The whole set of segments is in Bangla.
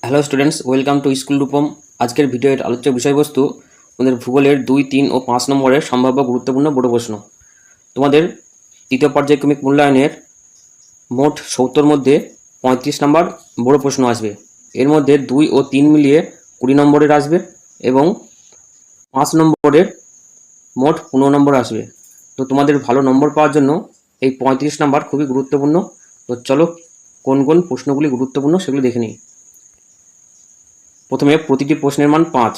Hello students, welcome to school Rupam. আজকের ভিডিওর আলোচ্য বিষয়বস্তু তোমাদের ভূগোলের 2, 3 ও 5 নম্বরের সম্ভাব্য গুরুত্বপূর্ণ বোর্ড প্রশ্ন। তোমাদের তৃতীয় পর্যায়ক্রমিক মূল্যায়নের মোট 70 মধ্যে 35 নম্বর বোর্ড প্রশ্ন আসবে। এর মধ্যে 2 ও 3 মিলিয়ে 20 নম্বরের আসবে এবং 5 নম্বরের মোট 15 নম্বর আসবে। তো তোমাদের ভালো নম্বর পাওয়ার জন্য এই 35 নম্বর খুবই গুরুত্বপূর্ণ। তো চলো কোন কোন প্রশ্নগুলি গুরুত্বপূর্ণ সেগুলো দেখে নিই। প্রথমে প্রতিটি প্রশ্নের মান 5।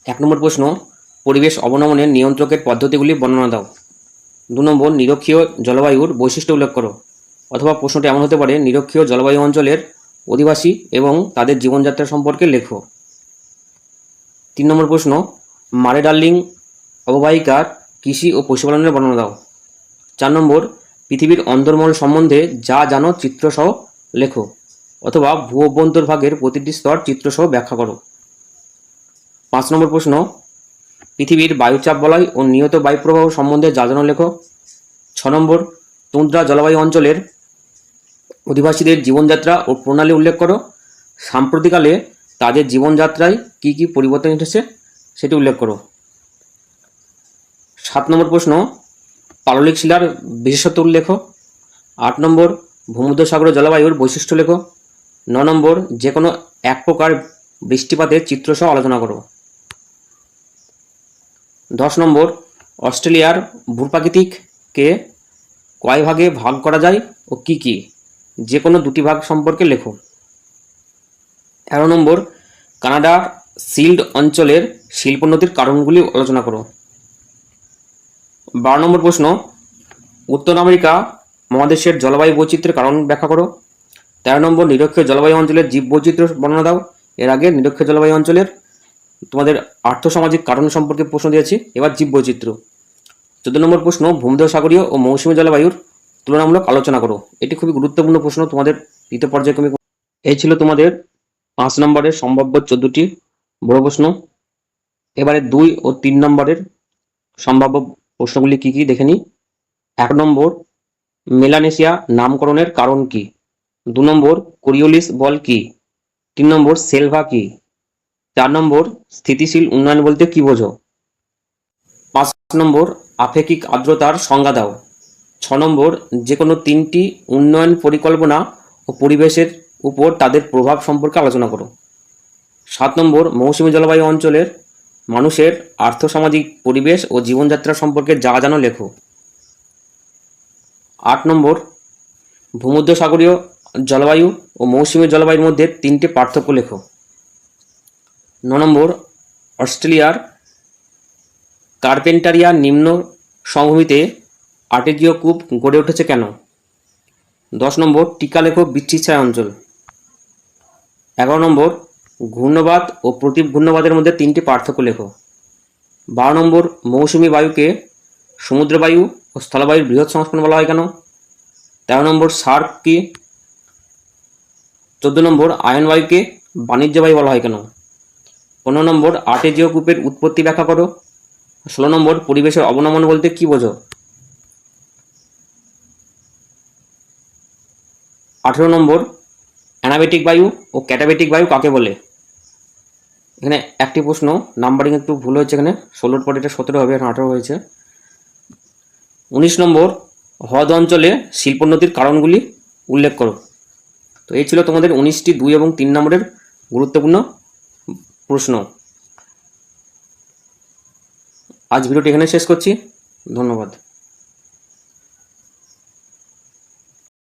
1 নম্বর প্রশ্ন, পরিবেশ অবনমনের নিয়ন্ত্রকের পদ্ধতিগুলি বর্ণনা দাও। 2 নম্বর, নিরক্ষীয় জলবায়ুর বৈশিষ্ট্য উল্লেখ করো। অথবা প্রশ্নটি এমন হতে পারে, নিরক্ষীয় জলবায়ু অঞ্চলের অধিবাসী এবং তাদের জীবনযাত্রা সম্পর্কে লেখো। 3 নম্বর প্রশ্ন, মারে ডার্লিং অববাহিকার কৃষি ও পশুপালনের বর্ণনা দাও। 4 নম্বর, পৃথিবীর অন্তর্মহল সম্বন্ধে যা জানো চিত্রসহ লেখো। অথবা ভূ অভ্যন্তরভাগের প্রতিটি স্তর চিত্রসহ ব্যাখ্যা করো। 5 নম্বর প্রশ্ন, পৃথিবীর বায়ুচাপ বলয় ও নিয়ত বায়ুপ্রবাহ সম্বন্ধে যা জানো লেখো। 6 নম্বর, তুন্দ্রা জলবায়ু অঞ্চলের অধিবাসীদের জীবনযাত্রা ও প্রণালী উল্লেখ করো। সাম্প্রতিককালে তাদের জীবনযাত্রায় কী কী পরিবর্তন এসেছে সেটি উল্লেখ করো। 7 নম্বর প্রশ্ন, পাললিক শিলার বিশেষত্ব উল্লেখ। 8 নম্বর, ভূমধ্যসাগরীয় জলবায়ুর বৈশিষ্ট্য লেখো। 9 নম্বর, যে কোনো এক প্রকার বৃষ্টিপাতের চিত্রসহ আলোচনা করো। 10 নম্বর, অস্ট্রেলিয়ার ভূপ্রাকৃতিককে কয় ভাগে ভাগ করা যায় ও কী কী, যে কোনো দুটি ভাগ সম্পর্কে লেখো। 11 নম্বর, কানাডার শিল্ড অঞ্চলের শিল্পোন্নতির কারণগুলি আলোচনা করো। 12 নম্বর প্রশ্ন, উত্তর আমেরিকা মহাদেশের জলবায়ু বৈচিত্র্যের কারণ ব্যাখ্যা করো। 13 নম্বর, নিরক্ষীয় জলবায়ু অঞ্চলের জীববৈচিত্র্য বর্ণনা দাও। এর আগে নিরক্ষীয় জলবায়ু অঞ্চলের তোমাদের আর্থসামাজিক কারণ সম্পর্কে প্রশ্ন দিয়েছি, এবার জীববৈচিত্র্য। 14 নম্বর প্রশ্ন, ভূমধ্যসাগরীয় ও মৌসুমী জলবায়ুর তুলনামূলক আলোচনা করো। এটি খুবই গুরুত্বপূর্ণ প্রশ্ন তোমাদের তৃতীয় পর্যায়ক্রমিক। এই ছিল তোমাদের 5 নম্বরের সম্ভাব্য 14টি বড় প্রশ্ন। এবারে 2 ও 3 নম্বরের সম্ভাব্য প্রশ্নগুলি কি কি দেখে নিই। 1 নম্বর, মেলানেশিয়া নামকরণের কারণ কি। 2 নম্বর, কোরিওলিস বল কি। 3 নম্বর, সেলভা কি। 4 নম্বর, স্থিতিশীল উন্নয়ন বলতে কি বোঝো। 5 নম্বর, আপেক্ষিক আর্দ্রতার সংজ্ঞা দাও। 6 নম্বর, যে কোনো 3টি উন্নয়ন পরিকল্পনা ও পরিবেশের উপর তাদের প্রভাব সম্পর্কে আলোচনা করো। 7 নম্বর, মৌসুমী জলবায়ু অঞ্চলের মানুষের আর্থসামাজিক পরিবেশ ও জীবনযাত্রা সম্পর্কে যা জানো লেখো। 8 নম্বর, ভূমধ্যসাগরীয় জলবায়ু ও মৌসুমী জলবায়ুর মধ্যে 3টি পার্থক্য লেখো। 9 নম্বর, অস্ট্রেলিয়ার কার্পেন্টারিয়া নিম্ন সমভূমিতে আর্টেজীয় কূপ গড়ে উঠেছে কেন। 10 নম্বর, টিকা লেখো বৃষ্টিছায়া অঞ্চল। 11 নম্বর, ঘূর্ণবাত ও প্রতীপ ঘূর্ণবাতের মধ্যে 3টি পার্থক্য লেখো। 12 নম্বর, মৌসুমী বায়ুকে সমুদ্রবায়ু ও স্থলবায়ুর বৃহৎ সংস্করণ বলা হয় কেন। 13 নম্বর, সার্ক কি। 14 নম্বর, আয়ন বায়ুকে বাণিজ্য বায়ু বলা হয় কেন। 15 নম্বর, আর্টেজীয় কূপের উৎপত্তি ব্যাখ্যা করো। 16 নম্বর, পরিবেশের অবনমন বলতে কি বোঝো। 18 নম্বর, অ্যানাবেটিক বায়ু ও ক্যাটাবেটিক বায়ু কাকে বলে। এখানে একটি প্রশ্ন নাম্বারিং একটু ভুল হয়েছে, এখানে 16 পরে এটা 17 হবে, এখানে 18 হয়েছে। 19 নম্বর, হ্রদ অঞ্চলে শিল্পোন্নতির কারণগুলি উল্লেখ করো। তো এই ছিল তোমাদের 19টি 2 এবং 3 নম্বরের গুরুত্বপূর্ণ প্রশ্ন। আজ ভিডিওটি এখানে শেষ করছি, ধন্যবাদ।